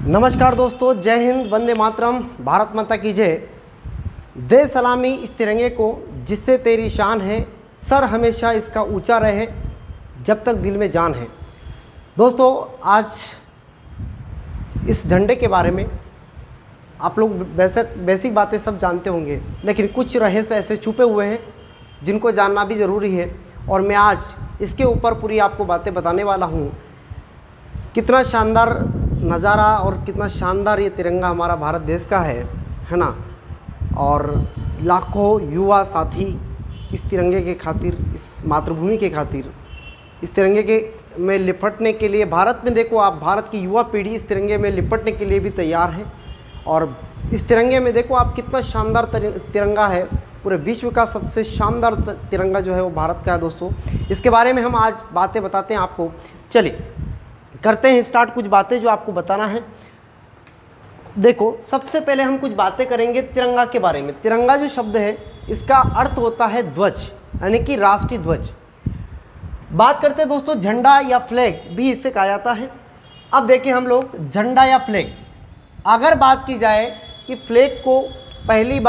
नमस्कार दोस्तों, जय हिंद, वंदे मातरम, भारत माता की जय। दे सलामी इस तिरंगे को जिससे तेरी शान है, सर हमेशा इसका ऊंचा रहे जब तक दिल में जान है। दोस्तों, आज इस झंडे के बारे में आप लोग बेसिक बातें सब जानते होंगे, लेकिन कुछ रहस्य ऐसे छुपे हुए हैं जिनको जानना भी ज़रूरी है। और मैं आज इसके ऊपर पूरी आपको बातें बताने वाला हूँ। कितना शानदार नज़ारा और कितना शानदार ये तिरंगा हमारा भारत देश का है ना। और लाखों युवा साथी इस तिरंगे के खातिर, इस मातृभूमि के खातिर, इस तिरंगे के में लिपटने के लिए, भारत में देखो आप, भारत की युवा पीढ़ी इस तिरंगे में लिपटने के लिए भी तैयार है। और इस तिरंगे में देखो आप, कितना शानदार तिरंगा है। पूरे विश्व का सबसे शानदार तिरंगा जो है वो भारत का है। दोस्तों, इसके बारे में हम आज बातें बताते हैं आपको। चलिए करते हैं स्टार्ट कुछ बातें जो आपको बताना है। देखो, सबसे पहले हम कुछ बातें करेंगे तिरंगा के बारे में। तिरंगा जो शब्द है, इसका अर्थ होता है ध्वज, यानी कि राष्ट्रीय ध्वज। बात करते हैं दोस्तों, झंडा या फ्लैग भी इससे कहा जाता है। अब देखिए हम लोग, झंडा या फ्लैग, अगर बात की जाए कि फ्लैग को पहली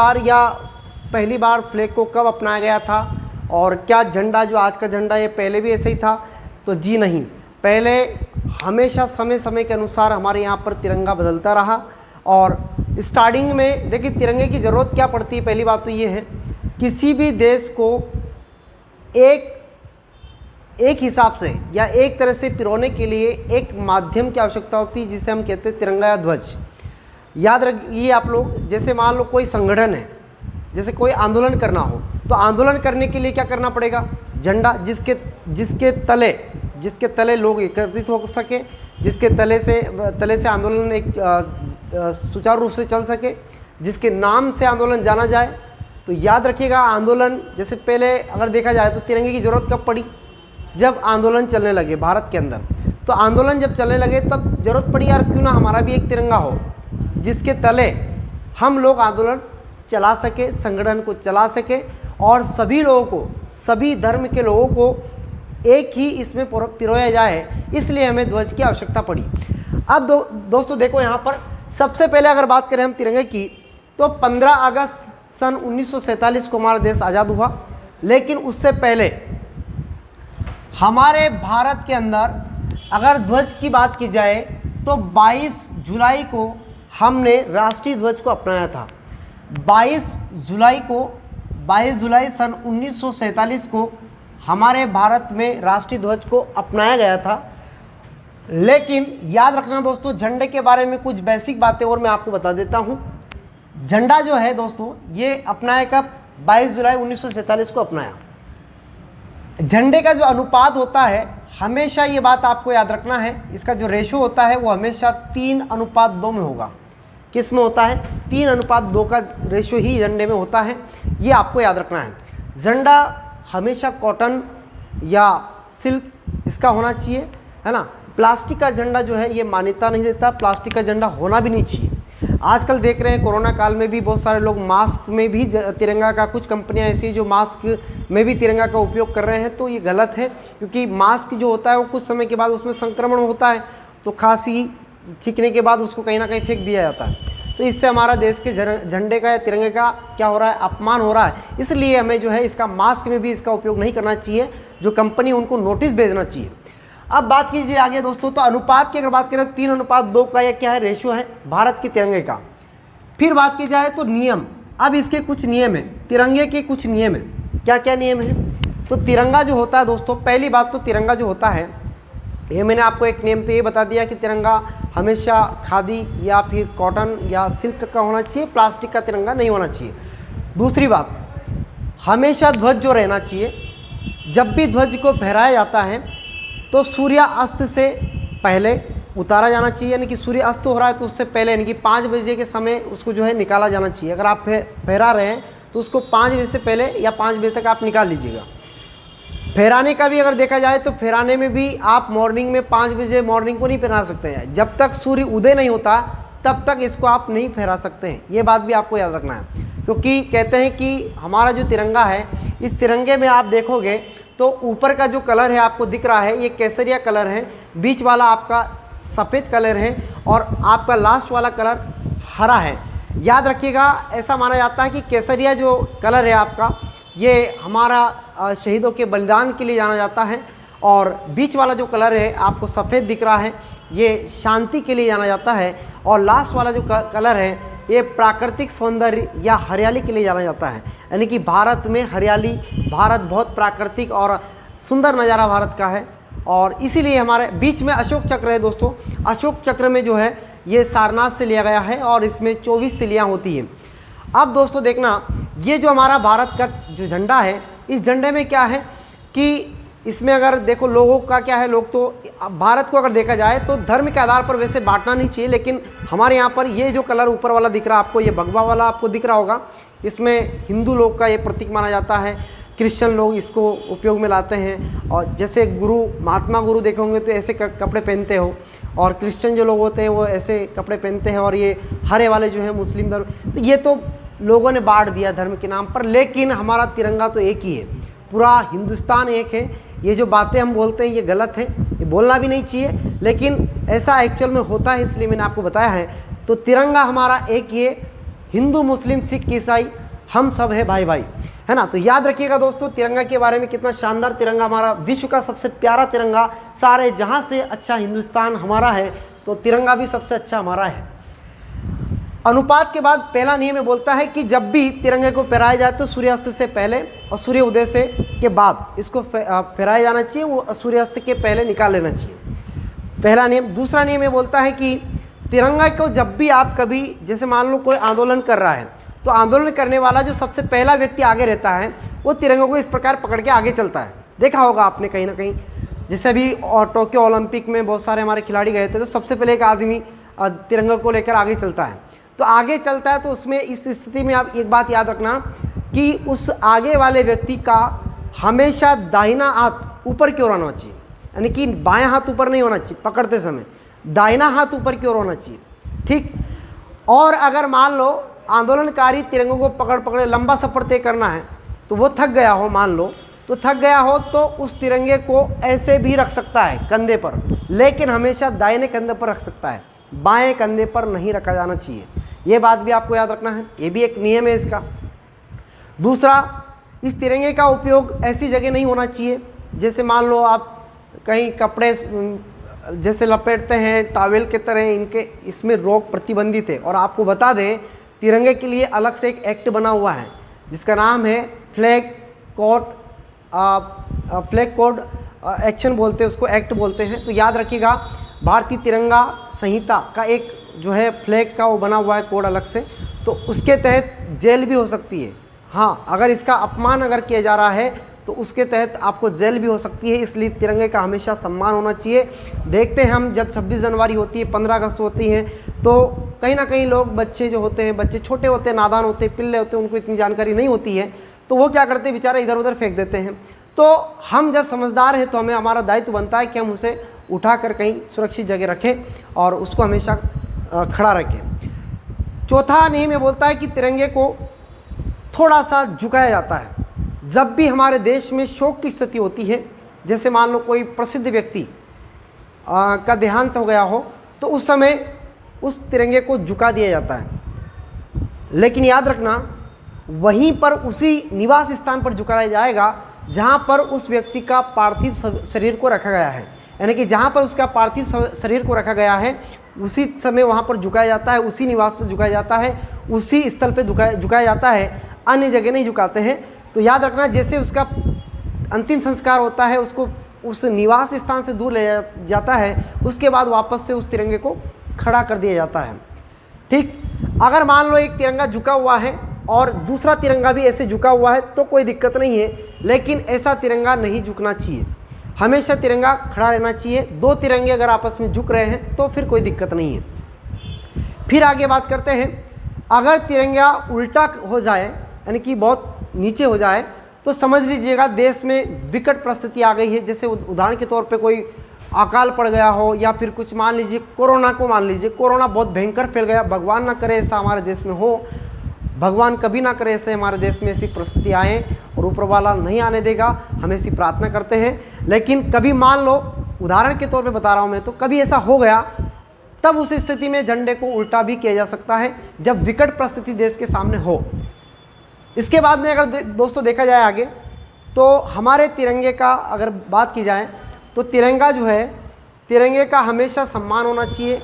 बार फ्लैग को कब अपनाया गया था और क्या झंडा जो आज का झंडा है पहले भी ऐसे ही था, तो जी नहीं। पहले हमेशा समय के अनुसार हमारे यहाँ पर तिरंगा बदलता रहा। और स्टार्टिंग में देखिए तिरंगे की ज़रूरत क्या पड़ती है। पहली बात तो ये है, किसी भी देश को एक हिसाब से या एक तरह से पिरोने के लिए एक माध्यम की आवश्यकता होती है, जिसे हम कहते हैं तिरंगा या ध्वज। याद रखिए आप लोग, जैसे मान लो कोई संगठन है, जैसे कोई आंदोलन करना हो, तो आंदोलन करने के लिए क्या करना पड़ेगा? झंडा, जिसके तले लोग एकत्रित हो सके, जिसके तले से आंदोलन एक सुचारू रूप से चल सके, जिसके नाम से आंदोलन जाना जाए। तो याद रखिएगा, आंदोलन जैसे पहले अगर देखा जाए तो तिरंगे की ज़रूरत कब पड़ी? जब आंदोलन चलने लगे भारत के अंदर। तो आंदोलन जब चलने लगे तब ज़रूरत पड़ी, यार क्यों ना हमारा भी एक तिरंगा हो जिसके तले हम लोग आंदोलन चला सके, संगठन को चला सके और सभी लोगों को, सभी धर्म के लोगों को एक ही इसमें पिरोया जाए। इसलिए हमें ध्वज की आवश्यकता पड़ी। अब दोस्तों देखो, यहाँ पर सबसे पहले अगर बात करें हम तिरंगे की, तो 15 अगस्त सन 1947 को हमारा देश आज़ाद हुआ। लेकिन उससे पहले हमारे भारत के अंदर अगर ध्वज की बात की जाए तो 22 जुलाई को हमने राष्ट्रीय ध्वज को अपनाया था। 22 जुलाई सन 1947 को हमारे भारत में राष्ट्रीय ध्वज को अपनाया गया था। लेकिन याद रखना दोस्तों, झंडे के बारे में कुछ बेसिक बातें और मैं आपको बता देता हूं। झंडा जो है दोस्तों, ये अपनाया कब? 22 जुलाई 1947 को अपनाया। झंडे का जो अनुपात होता है, हमेशा ये बात आपको याद रखना है, इसका जो रेशो होता है वो हमेशा 3:2 में होगा। किस में होता है? 3:2 का रेशो ही झंडे में होता है। ये आपको याद रखना है। झंडा हमेशा कॉटन या सिल्क इसका होना चाहिए, है ना। प्लास्टिक का झंडा जो है ये मान्यता नहीं देता, प्लास्टिक का झंडा होना भी नहीं चाहिए। आजकल देख रहे हैं कोरोना काल में भी बहुत सारे लोग मास्क में भी तिरंगा का, कुछ कंपनियां ऐसी हैं जो मास्क में भी तिरंगा का उपयोग कर रहे हैं। तो ये गलत है, क्योंकि मास्क जो होता है वो कुछ समय के बाद उसमें संक्रमण होता है, तो खांसी छींकने के बाद उसको कहीं ना कहीं फेंक दिया जाता है। तो इससे हमारा देश के झंडे का या तिरंगे का क्या हो रहा है? अपमान हो रहा है। इसलिए हमें जो है इसका मास्क में भी इसका उपयोग नहीं करना चाहिए। जो कंपनी, उनको नोटिस भेजना चाहिए। अब बात कीजिए आगे दोस्तों, तो अनुपात की अगर बात करें, 3:2 का यह क्या है? रेशो है भारत के तिरंगे का। फिर बात की जाए तो नियम, अब इसके कुछ नियम हैं, तिरंगे के कुछ नियम हैं। क्या क्या नियम हैं? तो तिरंगा जो होता है दोस्तों, पहली बात तो तिरंगा जो होता है, ये मैंने आपको एक नियम तो ये बता दिया कि तिरंगा हमेशा खादी या फिर कॉटन या सिल्क का होना चाहिए, प्लास्टिक का तिरंगा नहीं होना चाहिए। दूसरी बात, हमेशा ध्वज जो रहना चाहिए, जब भी ध्वज को फहराया जाता है तो सूर्यास्त से पहले उतारा जाना चाहिए, यानी कि सूर्य अस्त हो रहा है तो उससे पहले, यानी कि 5 बजे के समय उसको जो है निकाला जाना चाहिए। अगर आप फहरा रहे हैं तो उसको 5 बजे से पहले या 5 बजे तक आप निकाल लीजिएगा। फहराने का भी अगर देखा जाए तो फहराने में भी आप मॉर्निंग में 5 बजे मॉर्निंग को नहीं फहरा सकते हैं। जब तक सूर्य उदय नहीं होता तब तक इसको आप नहीं फहरा सकते हैं। ये बात भी आपको याद रखना है, क्योंकि कहते हैं कि हमारा जो तिरंगा है, इस तिरंगे में आप देखोगे तो ऊपर का जो कलर है आपको दिख रहा है, ये केसरिया कलर है, बीच वाला आपका सफ़ेद कलर है और आपका लास्ट वाला कलर हरा है। याद रखिएगा, ऐसा माना जाता है कि केसरिया जो कलर है आपका, ये हमारा शहीदों के बलिदान के लिए जाना जाता है, और बीच वाला जो कलर है आपको सफ़ेद दिख रहा है, ये शांति के लिए जाना जाता है, और लास्ट वाला जो कलर है ये प्राकृतिक सौंदर्य या हरियाली के लिए जाना जाता है। यानी कि भारत में हरियाली, भारत बहुत प्राकृतिक और सुंदर नज़ारा भारत का है, और इसीलिए हमारे बीच में अशोक चक्र है दोस्तों। अशोक चक्र में जो है ये सारनाथ से लिया गया है और इसमें 24 तिलियाँ होती हैं। अब दोस्तों देखना, ये जो हमारा भारत का जो झंडा है, इस झंडे में क्या है कि इसमें अगर देखो लोगों का क्या है, लोग तो भारत को अगर देखा जाए तो धर्म के आधार पर वैसे बांटना नहीं चाहिए, लेकिन हमारे यहाँ पर ये जो कलर ऊपर वाला दिख रहा है आपको, ये भगवा वाला आपको दिख रहा होगा, इसमें हिंदू लोग का ये प्रतीक माना जाता है। क्रिश्चियन लोग इसको उपयोग में लाते हैं, और जैसे गुरु, महात्मा गुरु देखे होंगे तो ऐसे कपड़े पहनते हो, और क्रिश्चियन जो लोग होते हैं वो ऐसे कपड़े पहनते हैं, और ये हरे वाले जो है मुस्लिम धर्म। तो ये तो लोगों ने बांट दिया धर्म के नाम पर, लेकिन हमारा तिरंगा तो एक ही है, पूरा हिंदुस्तान एक है। ये जो बातें हम बोलते हैं ये गलत है, ये बोलना भी नहीं चाहिए, लेकिन ऐसा एक्चुअल में होता है, इसलिए मैंने आपको बताया है। तो तिरंगा हमारा एक ही है, हिंदू मुस्लिम सिख ईसाई हम सब है भाई भाई, है ना। तो याद रखिएगा दोस्तों तिरंगा के बारे में, कितना शानदार तिरंगा, हमारा विश्व का सबसे प्यारा तिरंगा, सारे जहाँ से अच्छा हिंदुस्तान हमारा है, तो तिरंगा भी सबसे अच्छा हमारा है। अनुपात के बाद पहला नियम में बोलता है कि जब भी तिरंगे को फहराया जाए तो सूर्यास्त से पहले और सूर्य उदय से के बाद इसको फहराया जाना चाहिए, वो सूर्यास्त के पहले निकाल लेना चाहिए, पहला नियम। दूसरा नियम ये बोलता है कि तिरंगा को जब भी आप कभी, जैसे मान लो कोई आंदोलन कर रहा है, तो आंदोलन करने वाला जो सबसे पहला व्यक्ति आगे रहता है वो तिरंगे को इस प्रकार पकड़ के आगे चलता है। देखा होगा आपने कहीं ना कहीं, जैसे अभी टोक्यो ओलंपिक में बहुत सारे हमारे खिलाड़ी गए थे, तो सबसे पहले एक आदमी तिरंगा को लेकर आगे चलता है, तो आगे चलता है। तो उसमें इस स्थिति में आप एक बात याद रखना कि उस आगे वाले व्यक्ति का हमेशा दाहिना हाथ ऊपर की ओर होना चाहिए, यानी कि बायां हाथ ऊपर नहीं होना चाहिए पकड़ते समय, दाहिना हाथ ऊपर की ओर होना चाहिए, ठीक। और अगर मान लो आंदोलनकारी तिरंगों को पकड़ लंबा सफ़र तय करना है, तो वो थक गया हो, मान लो तो थक गया हो, तो उस तिरंगे को ऐसे भी रख सकता है कंधे पर, लेकिन हमेशा दाहिने कंधे पर रख सकता है, बाएं कंधे पर नहीं रखा जाना चाहिए। ये बात भी आपको याद रखना है, ये भी एक नियम है इसका। दूसरा, इस तिरंगे का उपयोग ऐसी जगह नहीं होना चाहिए, जैसे मान लो आप कहीं कपड़े जैसे लपेटते हैं टॉवेल के तरह, इनके इसमें रोक प्रतिबंधित है। और आपको बता दें तिरंगे के लिए अलग से एक एक्ट बना हुआ है जिसका नाम है फ्लैग कोड एक्शन बोलते हैं उसको, एक्ट बोलते हैं। तो याद रखिएगा भारतीय तिरंगा संहिता का एक जो है फ्लैग का वो बना हुआ है कोड अलग से, तो उसके तहत जेल भी हो सकती है। हाँ, अगर इसका अपमान अगर किया जा रहा है तो उसके तहत आपको जेल भी हो सकती है, इसलिए तिरंगे का हमेशा सम्मान होना चाहिए। देखते हैं हम जब 26 जनवरी होती है, 15 अगस्त होती है, तो कहीं ना कहीं लोग, बच्चे जो होते हैं, बच्चे छोटे होते हैं, नादान होते हैं, पिल्ले होते हैं, उनको इतनी जानकारी नहीं होती है, तो वो क्या करते हैं बेचारे, इधर उधर फेंक देते हैं। तो हम जब समझदार हैं तो हमें, हमारा दायित्व बनता है कि हम उसे उठाकर कहीं सुरक्षित जगह रखें और उसको हमेशा खड़ा रखें। चौथा नियम ये बोलता है कि तिरंगे को थोड़ा सा झुकाया जाता है जब भी हमारे देश में शोक की स्थिति होती है, जैसे मान लो कोई प्रसिद्ध व्यक्ति का देहांत हो गया हो, तो उस समय उस तिरंगे को झुका दिया जाता है। लेकिन याद रखना वहीं पर उसी निवास स्थान पर झुकाया जाएगा जहां पर उस व्यक्ति का पार्थिव शरीर को रखा गया है, यानी कि जहां पर उसका पार्थिव शरीर को रखा गया है उसी समय वहां पर झुकाया जाता है, उसी निवास पर झुकाया जाता है, उसी स्थल पर झुकाया जाता है, अन्य जगह नहीं झुकाते हैं। तो याद रखना जैसे उसका अंतिम संस्कार होता है, उसको उस निवास स्थान से दूर ले जाता है, उसके बाद वापस से उस तिरंगे को खड़ा कर दिया जाता है, ठीक। अगर मान लो एक तिरंगा झुका हुआ है और दूसरा तिरंगा भी ऐसे झुका हुआ है तो कोई दिक्कत नहीं है, लेकिन ऐसा तिरंगा नहीं झुकना चाहिए, हमेशा तिरंगा खड़ा रहना चाहिए। दो तिरंगे अगर आपस में झुक रहे हैं तो फिर कोई दिक्कत नहीं है। फिर आगे बात करते हैं, अगर तिरंगा उल्टा हो जाए, यानी कि बहुत नीचे हो जाए, तो समझ लीजिएगा देश में विकट परिस्थिति आ गई है। जैसे उदाहरण के तौर पे कोई अकाल पड़ गया हो, या फिर कुछ मान लीजिए कोरोना को मान लीजिए, कोरोना बहुत भयंकर फैल गया, भगवान ना करे ऐसा हमारे देश में हो, भगवान कभी ना करे ऐसे हमारे देश में ऐसी परिस्थिति आए, और ऊपर वाला नहीं आने देगा, हम ऐसी प्रार्थना करते हैं। लेकिन कभी मान लो उदाहरण के तौर पे बता रहा हूँ मैं, तो कभी ऐसा हो गया तब उस स्थिति में झंडे को उल्टा भी किया जा सकता है जब विकट परिस्थिति देश के सामने हो। इसके बाद में अगर दोस्तों देखा जाए आगे, तो हमारे तिरंगे का अगर बात की जाए तो तिरंगा जो है, तिरंगे का हमेशा सम्मान होना चाहिए।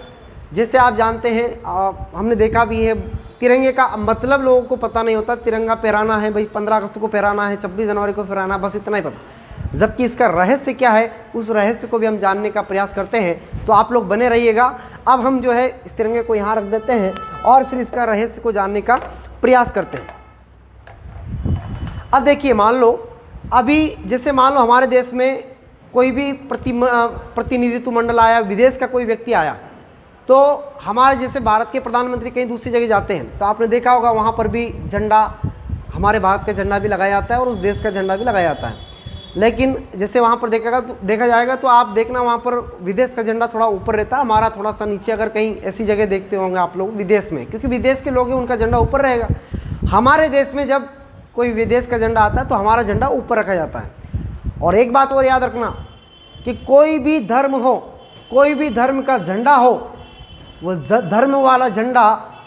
जैसे आप जानते हैं, हमने देखा भी है, तिरंगे का मतलब लोगों को पता नहीं होता। तिरंगा फहराना है भाई, 15 अगस्त को फहराना है, 26 जनवरी को फहराना, बस इतना ही पता। जबकि इसका रहस्य क्या है, उस रहस्य को भी हम जानने का प्रयास करते हैं। तो आप लोग बने रहिएगा। अब हम जो है इस तिरंगे को यहाँ रख देते हैं और फिर इसका रहस्य को जानने का प्रयास करते हैं। अब देखिए, मान लो अभी जैसे मान लो हमारे देश में कोई भी प्रतिनिधित्व मंडल आया, विदेश का कोई व्यक्ति आया, तो हमारे जैसे भारत के प्रधानमंत्री कहीं दूसरी जगह जाते हैं तो आपने देखा होगा वहाँ पर भी झंडा, हमारे भारत का झंडा भी लगाया जाता है और उस देश का झंडा भी लगाया जाता है। लेकिन जैसे वहाँ पर देखा जाएगा तो आप देखना वहाँ पर विदेश का झंडा थोड़ा ऊपर रहता है, हमारा थोड़ा सा नीचे। अगर कहीं ऐसी जगह देखते होंगे आप लोग विदेश में, क्योंकि विदेश के लोग हैं उनका झंडा ऊपर रहेगा। हमारे देश में जब कोई विदेश का झंडा आता है तो हमारा झंडा ऊपर रखा जाता है। और एक बात और याद रखना कि कोई भी धर्म हो, कोई भी धर्म का झंडा हो, वो धर्म वाला झंडा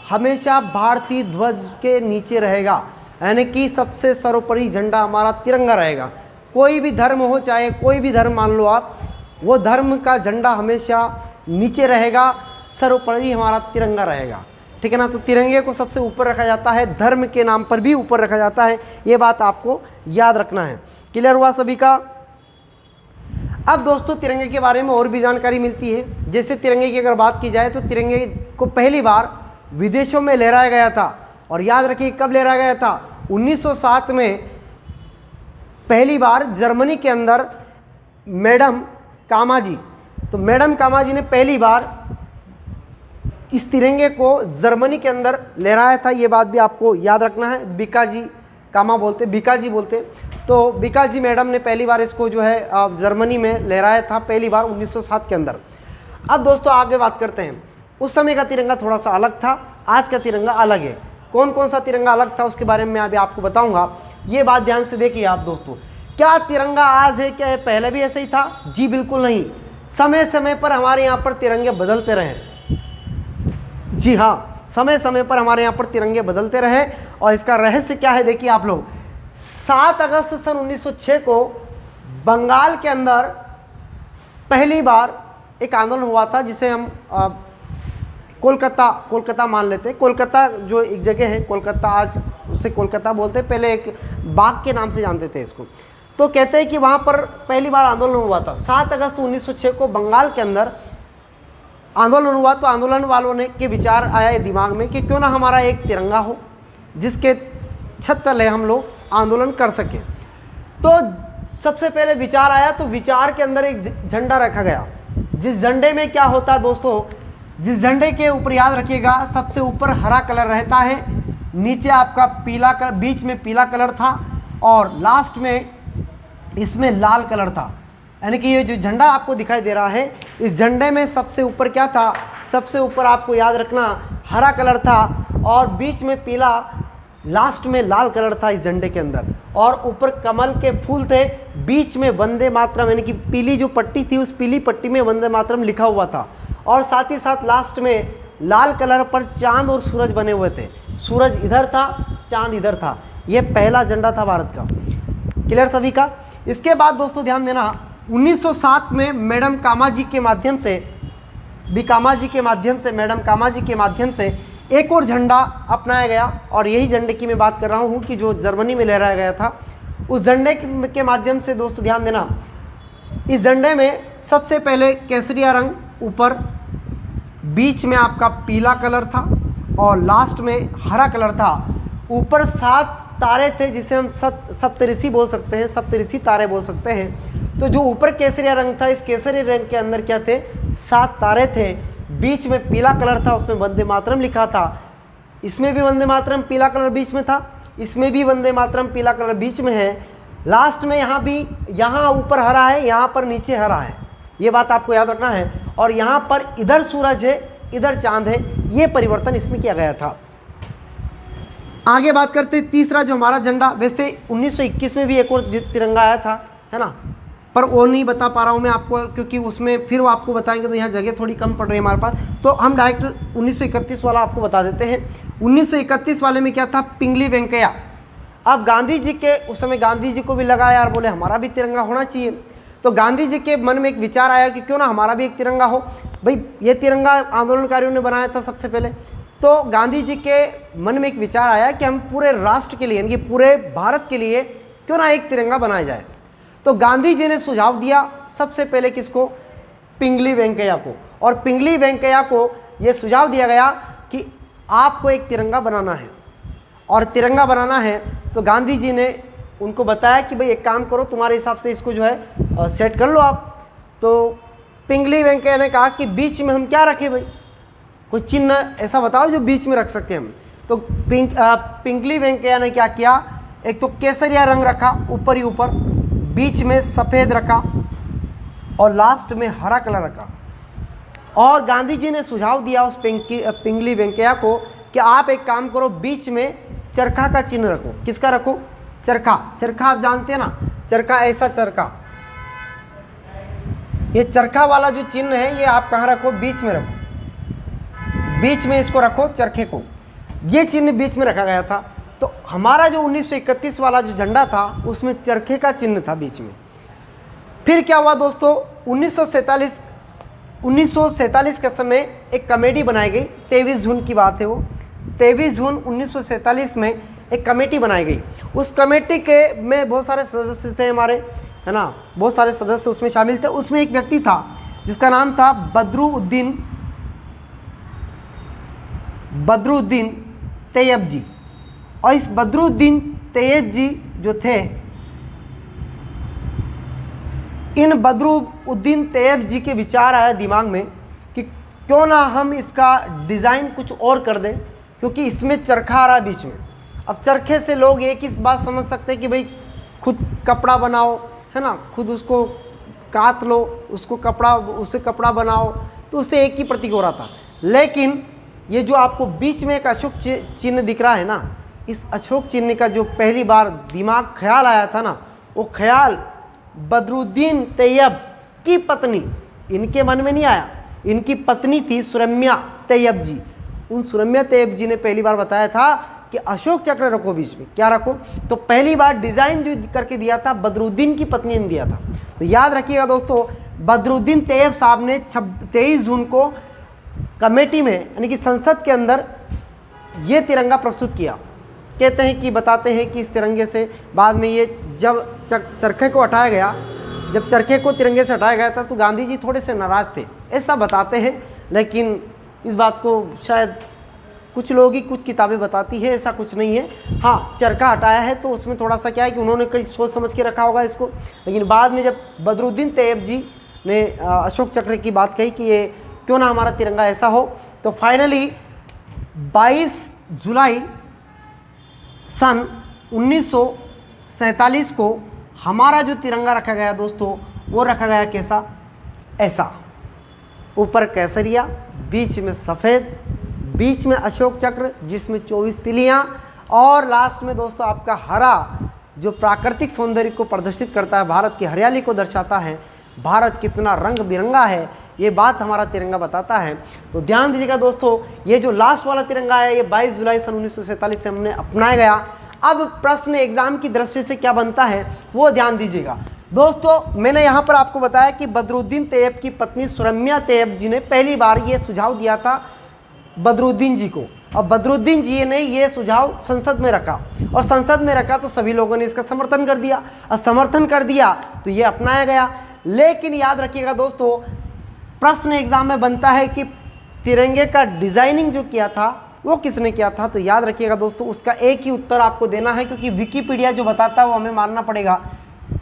हमेशा भारतीय ध्वज के नीचे रहेगा, यानी कि सबसे सर्वोपरि झंडा हमारा तिरंगा रहेगा। कोई भी धर्म हो, चाहे कोई भी धर्म मान लो आप, वो धर्म का झंडा हमेशा नीचे रहेगा, सर्वोपरि हमारा तिरंगा रहेगा। ठीक है ना। तो तिरंगे को सबसे ऊपर रखा जाता है, धर्म के नाम पर भी ऊपर रखा जाता है, ये बात आपको याद रखना है। क्लियर हुआ सभी का। अब दोस्तों तिरंगे के बारे में और भी जानकारी मिलती है। जैसे तिरंगे की अगर बात की जाए तो तिरंगे को पहली बार विदेशों में लहराया गया था। और याद रखिए कब लहराया गया था, 1907 में पहली बार जर्मनी के अंदर मैडम कामाजी, तो मैडम कामाजी ने पहली बार इस तिरंगे को जर्मनी के अंदर लहराया था। ये बात भी आपको याद रखना है। बीकाजी कामा बोलते, बीकाजी बोलते, तो बीकाजी मैडम ने पहली बार इसको जो है जर्मनी में लहराया था, पहली बार 1907 के अंदर। अब दोस्तों आगे बात करते हैं। उस समय का तिरंगा थोड़ा सा अलग था, आज का तिरंगा अलग है। कौन कौन सा तिरंगा अलग था उसके बारे में मैं अभी आपको बताऊंगा। ये बात ध्यान से देखिए आप दोस्तों। क्या तिरंगा आज है, क्या पहले भी ऐसे ही था? जी बिल्कुल नहीं। समय समय पर हमारे यहाँ पर तिरंगे बदलते रहे। जी हाँ, समय समय पर हमारे यहाँ पर तिरंगे बदलते रहे। और इसका रहस्य क्या है देखिए आप लोग। 7 अगस्त सन 1906 को बंगाल के अंदर पहली बार एक आंदोलन हुआ था, जिसे हम कोलकाता मान लेते हैं। कोलकाता जो एक जगह है, कोलकाता आज उसे कोलकाता बोलते हैं, पहले एक बाग के नाम से जानते थे इसको। तो कहते हैं कि वहाँ पर पहली बार आंदोलन हुआ था 7 अगस्त 1906 को बंगाल के अंदर आंदोलन हुआ। तो आंदोलन वालों ने के विचार आया दिमाग में कि क्यों ना हमारा एक तिरंगा हो जिसके छत तले हम लोग आंदोलन कर सकें। तो सबसे पहले विचार आया, तो विचार के अंदर एक झंडा रखा गया। जिस झंडे में क्या होता है दोस्तों, जिस झंडे के ऊपर याद रखिएगा सबसे ऊपर हरा कलर रहता है, नीचे आपका पीला कलर, बीच में पीला कलर था और लास्ट में इसमें लाल कलर था। यानी कि ये जो झंडा आपको दिखाई दे रहा है, इस झंडे में सबसे ऊपर क्या था, सबसे ऊपर आपको याद रखना हरा कलर था और बीच में पीला, लास्ट में लाल कलर था इस झंडे के अंदर। और ऊपर कमल के फूल थे, बीच में वंदे मातरम, यानी कि पीली जो पट्टी थी उस पीली पट्टी में वंदे मातरम लिखा हुआ था। और साथ ही साथ लास्ट में लाल कलर पर चांद और सूरज बने हुए थे। सूरज इधर था, चांद इधर था। ये पहला झंडा था भारत का। क्लियर सभी का। इसके बाद दोस्तों ध्यान देना, 1907 में मैडम कामाजी के माध्यम से, मैडम कामाजी के माध्यम से एक और झंडा अपनाया गया। और यही झंडे की मैं बात कर रहा हूँ कि जो जर्मनी में लहराया गया था। उस झंडे के माध्यम से दोस्तों ध्यान देना, इस झंडे में सबसे पहले केसरिया रंग ऊपर, बीच में आपका पीला कलर था और लास्ट में हरा कलर था। ऊपर 7 तारे थे जिसे हम सप्तऋषि बोल सकते हैं, सप्तऋषि तारे बोल सकते हैं। तो जो ऊपर केसरिया रंग था, इस केसरी रंग के अंदर क्या थे, 7 तारे थे। बीच में पीला कलर था, उसमें वंदे मातरम लिखा था। इसमें भी वंदे मातरम पीला कलर बीच में था, इसमें भी वंदे मातरम पीला कलर बीच में है। लास्ट में यहाँ भी, यहाँ ऊपर हरा है, यहाँ पर नीचे हरा है, ये बात आपको याद रखना है। और यहाँ पर इधर सूरज है, इधर चांद है, ये परिवर्तन इसमें किया गया था। आगे बात करते तीसरा जो हमारा झंडा, वैसे 1921 में भी एक और तिरंगा आया था, है ना। पर वो नहीं बता पा रहा हूँ मैं आपको, क्योंकि उसमें फिर वो आपको बताएंगे तो यहाँ जगह थोड़ी कम पड़ रही है हमारे पास। तो हम डायरेक्ट 1931 वाला आपको बता देते हैं। 1931 वाले में क्या था, पिंगली वेंकैया। अब गांधी जी के उस समय गांधी जी को भी लगा यार, बोले हमारा भी तिरंगा होना चाहिए। तो गांधी जी के मन में एक विचार आया कि क्यों ना हमारा भी एक तिरंगा हो। भाई ये तिरंगा आंदोलनकारियों ने बनाया था सबसे पहले। तो गांधी जी के मन में एक विचार आया कि हम पूरे राष्ट्र के लिए, यानी कि पूरे भारत के लिए क्यों ना एक तिरंगा बनाया जाए। तो गांधी जी ने सुझाव दिया सबसे पहले किसको, पिंगली वेंकैया को। और पिंगली वेंकैया को यह सुझाव दिया गया कि आपको एक तिरंगा बनाना है। और तिरंगा बनाना है तो गांधी जी ने उनको बताया कि भाई एक काम करो, तुम्हारे हिसाब से इसको जो है सेट कर लो आप। तो पिंगली वेंकैया ने कहा कि बीच में हम क्या रखें भाई, कोई चिन्ह ऐसा बताओ जो बीच में रख सकते हैं हम। तो पिंगली वेंकैया ने क्या किया, एक तो केसरिया रंग रखा ऊपर ही ऊपर, बीच में सफ़ेद रखा और लास्ट में हरा कलर रखा। और गांधी जी ने सुझाव दिया उस पिंगली वेंकैया को कि आप एक काम करो, बीच में चरखा का चिन्ह रखो। किसका रखो, चरखा। चरखा आप जानते हैं ना, चरखा, ऐसा चरखा, ये चरखा वाला जो चिन्ह है ये आप कहाँ रखो, बीच में रखो, बीच में इसको रखो, चरखे को। ये चिन्ह बीच में रखा गया था। तो हमारा जो 1931 वाला जो झंडा था उसमें चरखे का चिन्ह था बीच में। फिर क्या हुआ दोस्तों, 1947 के समय एक कमेटी बनाई गई। 23 जून की बात है वो, 23 जून 1947 में एक कमेटी बनाई गई। उस कमेटी के में बहुत सारे सदस्य थे हमारे, है ना, बहुत सारे सदस्य उसमें शामिल थे। उसमें एक व्यक्ति था जिसका नाम था बदरुद्दीन तैयब जी। और इस बदरुद्दीन तैयब जी जो थे, इन बदरुद्दीन तैयब जी के विचार आया दिमाग में कि क्यों ना हम इसका डिज़ाइन कुछ और कर दें, क्योंकि इसमें चरखा आ रहा है बीच में। अब चरखे से लोग एक ही बात समझ सकते हैं कि भाई खुद कपड़ा बनाओ, है ना, खुद उसको काट लो, उसको कपड़ा, उससे कपड़ा बनाओ, तो उससे एक ही प्रतीक हो रहा था। लेकिन ये जो आपको बीच में एक अशोक चिन्ह दिख रहा है ना, इस अशोक चिन्ह का जो पहली बार दिमाग ख्याल आया था ना, वो ख्याल बदरुद्दीन तैयब की पत्नी, इनके मन में नहीं आया, इनकी पत्नी थी सुरम्या तैयब जी। उन सुरम्या तैयब जी ने पहली बार बताया था कि अशोक चक्र रखो बीच में, क्या रखो। तो पहली बार डिज़ाइन जो करके दिया था बदरुद्दीन की पत्नी ने दिया था। तो याद रखिएगा दोस्तों, बदरुद्दीन तैयब साहब ने 23 जून को कमेटी में, यानी कि संसद के अंदर, ये तिरंगा प्रस्तुत किया। कहते हैं कि बताते हैं कि इस तिरंगे से बाद में ये जब चरखे को हटाया गया, जब चरखे को तिरंगे से हटाया गया था तो गांधी जी थोड़े से नाराज़ थे, ऐसा बताते हैं। लेकिन इस बात को शायद कुछ लोग ही, कुछ किताबें बताती है, ऐसा कुछ नहीं है। हाँ, चरखा हटाया है तो उसमें थोड़ा सा क्या है कि उन्होंने कई सोच समझ के रखा होगा इसको। लेकिन बाद में जब बदरुद्दीन तैयब जी ने अशोक चक्र की बात कही कि ये क्यों ना हमारा तिरंगा ऐसा हो, तो फाइनली 22 जुलाई सन 1947 को हमारा जो तिरंगा रखा गया दोस्तों, वो रखा गया कैसा, ऐसा, ऊपर केसरिया, बीच में सफ़ेद, बीच में अशोक चक्र जिसमें 24 तिलियाँ, और लास्ट में दोस्तों आपका हरा, जो प्राकृतिक सौंदर्य को प्रदर्शित करता है, भारत की हरियाली को दर्शाता है, भारत कितना रंग बिरंगा है, ये बात हमारा तिरंगा बताता है। तो ध्यान दीजिएगा दोस्तों, ये जो लास्ट वाला तिरंगा है ये 22 जुलाई सन 1947 से हमने अपनाया गया। अब प्रश्न एग्जाम की दृष्टि से क्या बनता है वो ध्यान दीजिएगा दोस्तों। मैंने यहाँ पर आपको बताया कि बदरुद्दीन तैयब की पत्नी सुरम्या तैयब जी ने पहली बार ये सुझाव दिया था बदरुद्दीन जी को, और बदरुद्दीन जी ने ये सुझाव संसद में रखा, और संसद में रखा तो सभी लोगों ने इसका समर्थन कर दिया, और समर्थन कर दिया तो ये अपनाया गया। लेकिन याद रखिएगा दोस्तों, प्रश्न एग्जाम में बनता है कि तिरंगे का डिज़ाइनिंग जो किया था वो किसने किया था। तो याद रखिएगा दोस्तों, उसका एक ही उत्तर आपको देना है, क्योंकि विकिपीडिया जो बताता है वो हमें मानना पड़ेगा,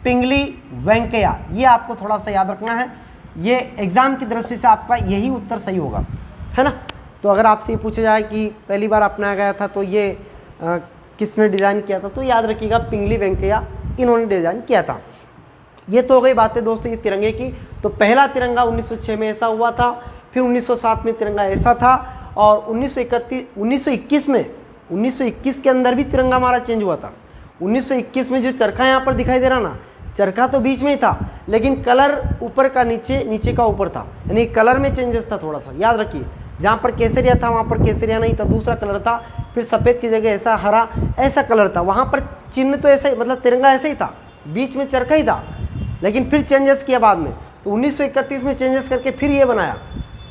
पिंगली वेंकैया। ये आपको थोड़ा सा याद रखना है, ये एग्ज़ाम की दृष्टि से आपका यही उत्तर सही होगा, है ना। तो अगर आपसे ये पूछा जाए कि पहली बार अपनाया गया था तो ये किसने डिज़ाइन किया था, तो याद रखिएगा पिंगली वेंकैया, इन्होंने डिज़ाइन किया था। ये तो हो गई बातें दोस्तों ये तिरंगे की। तो पहला तिरंगा 1906 में ऐसा हुआ था, फिर 1907 में तिरंगा ऐसा था, और 1921 के अंदर भी तिरंगा हमारा चेंज हुआ था। 1921 में जो चरखा यहाँ पर दिखाई दे रहा ना, चरखा तो बीच में ही था, लेकिन कलर ऊपर का नीचे, नीचे का ऊपर था, यानी कलर में चेंजेस था थोड़ा सा, याद रखिए। जहाँ पर केसरिया था वहाँ पर केसरिया नहीं था, दूसरा कलर था। फिर सफ़ेद की जगह ऐसा हरा ऐसा कलर था। वहाँ पर चिन्ह तो ऐसा ही, मतलब तिरंगा ऐसे ही था, बीच में चरखा ही था, लेकिन फिर चेंजेस किया बाद में। तो 1931 में चेंजेस करके फिर ये बनाया,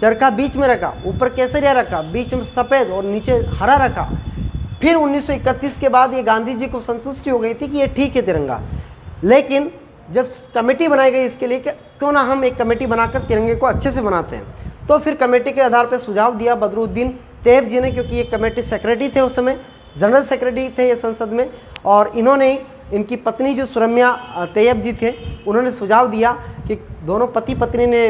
चरखा बीच में रखा, ऊपर केसरिया रखा, बीच में सफ़ेद और नीचे हरा रखा। फिर 1931 के बाद ये गांधी जी को संतुष्टि हो गई थी कि ये ठीक है तिरंगा। लेकिन जब कमेटी बनाई गई इसके लिए कि क्यों ना हम एक कमेटी बनाकर तिरंगे को अच्छे से बनाते हैं, तो फिर कमेटी के आधार पर सुझाव दिया बदरुद्दीन तैयब जी ने, क्योंकि ये कमेटी सेक्रेटरी थे उस समय, जनरल सेक्रेटरी थे ये संसद में। और इन्होंने, इनकी पत्नी जो सुरम्या तैयब जी थे, उन्होंने सुझाव दिया कि दोनों पति पत्नी ने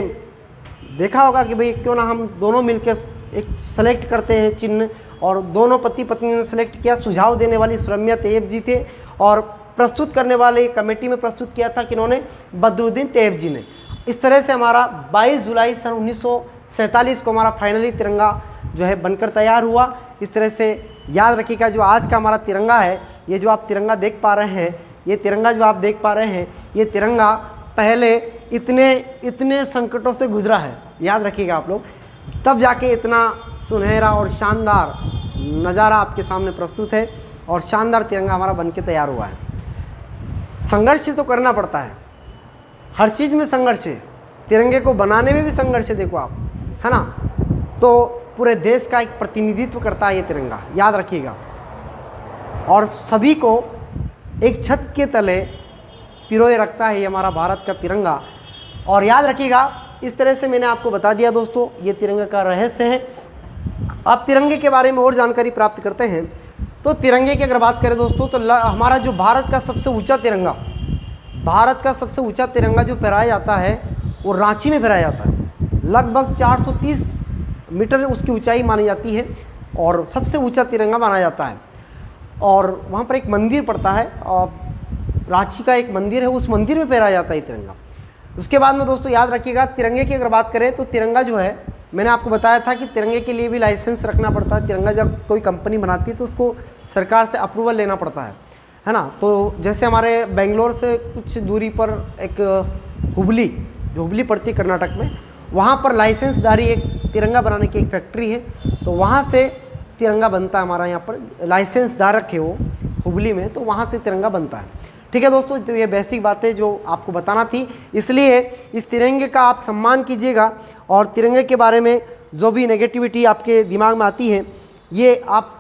देखा होगा कि भाई क्यों ना हम दोनों मिलकर एक सेलेक्ट करते हैं चिन्ह, और दोनों पति पत्नी ने सेलेक्ट किया। सुझाव देने वाली सुरम्या तैयब जी थे और प्रस्तुत करने वाले कमेटी में प्रस्तुत किया था किन्होंने, बदरुद्दीन तैयब जी ने। इस तरह से हमारा 22 जुलाई सन 1947 को हमारा फाइनली तिरंगा जो है बनकर तैयार हुआ। इस तरह से याद रखिएगा, जो आज का हमारा तिरंगा है, ये जो आप तिरंगा देख पा रहे हैं, ये तिरंगा जो आप देख पा रहे हैं, ये तिरंगा पहले इतने संकटों से गुजरा है, याद रखिएगा आप लोग, तब जाके इतना सुनहरा और शानदार नज़ारा आपके सामने प्रस्तुत है और शानदार तिरंगा हमारा बनके तैयार हुआ है। संघर्ष तो करना पड़ता है, हर चीज़ में संघर्ष है, तिरंगे को बनाने में भी संघर्ष है, देखो आप, है ना। तो पूरे देश का एक प्रतिनिधित्व करता है ये तिरंगा, याद रखिएगा। और सभी को एक छत के तले पिरोए रखता है ये हमारा भारत का तिरंगा। और याद रखिएगा, इस तरह से मैंने आपको बता दिया दोस्तों, ये तिरंगे का रहस्य है। अब तिरंगे के बारे में और जानकारी प्राप्त करते हैं। तो तिरंगे की अगर बात करें दोस्तों, तो हमारा जो भारत का सबसे ऊंचा तिरंगा, भारत का सबसे ऊंचा तिरंगा जो फहराया जाता है वो रांची में फहराया जाता है। लगभग 430 मीटर उसकी ऊंचाई मानी जाती है और सबसे ऊंचा तिरंगा माना जाता है। और वहाँ पर एक मंदिर पड़ता है, और रांची का एक मंदिर है, उस मंदिर में फहराया जाता है तिरंगा। उसके बाद में दोस्तों याद रखिएगा, तिरंगे की अगर बात करें तो तिरंगा जो है, मैंने आपको बताया था कि तिरंगे के लिए भी लाइसेंस रखना पड़ता है। तिरंगा जब कोई कंपनी बनाती है तो उसको सरकार से अप्रूवल लेना पड़ता है ना। तो जैसे हमारे बेंगलोर से कुछ दूरी पर एक हुबली पड़ती है कर्नाटक में, वहाँ पर लाइसेंसधारी एक तिरंगा बनाने की एक फैक्ट्री है, तो वहाँ से तिरंगा बनता है हमारा। यहाँ पर लाइसेंस धारक है वो हुबली में, तो वहाँ से तिरंगा बनता है। ठीक है दोस्तों, तो ये बेसिक बातें जो आपको बताना थी, इसलिए इस तिरंगे का आप सम्मान कीजिएगा और तिरंगे के बारे में जो भी नेगेटिविटी आपके दिमाग में आती है ये आप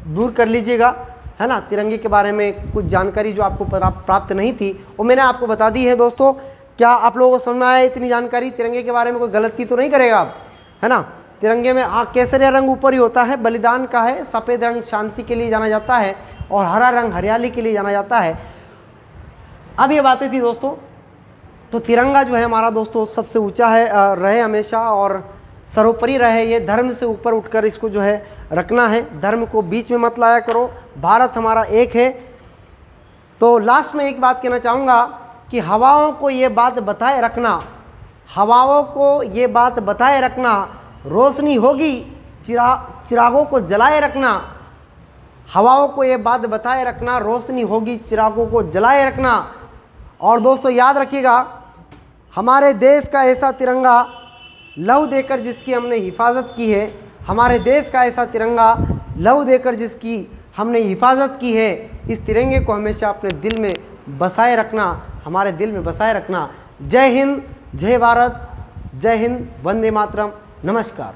दूर कर लीजिएगा, है ना। तिरंगे के बारे में कुछ जानकारी जो आपको प्राप्त नहीं थी वो मैंने आपको बता दी है दोस्तों। क्या आप लोगों को समझ में आया इतनी जानकारी? तिरंगे के बारे में कोई गलती तो नहीं करेगा आप, है ना। तिरंगे में केसरिया रंग ऊपर ही होता है, बलिदान का है। सफ़ेद रंग शांति के लिए जाना जाता है और हरा रंग हरियाली के लिए जाना जाता है। अब ये बातें थी दोस्तों। तो तिरंगा जो है हमारा दोस्तों सबसे ऊंचा है, रहे हमेशा और सर्वोपरि रहे। ये धर्म से ऊपर उठकर इसको जो है रखना है, धर्म को बीच में मत लाया करो। भारत हमारा एक है। तो लास्ट में एक बात कहना चाहूँगा कि हवाओं को ये बात बताए रखना, हवाओं को ये बात बताए रखना, रोशनी होगी चिरागों को जलाए रखना। हवाओं को ये बात बताए रखना, रोशनी होगी चिरागों को जलाए रखना। और दोस्तों याद रखिएगा, हमारे देश का ऐसा तिरंगा लव देकर जिसकी हमने हिफाजत की है, हमारे देश का ऐसा तिरंगा लव देकर जिसकी हमने हिफाजत की है, इस तिरंगे को हमेशा अपने दिल में बसाए रखना, हमारे दिल में बसाए रखना। जय हिंद, जय भारत, जय हिंद, वंदे मातरम, नमस्कार।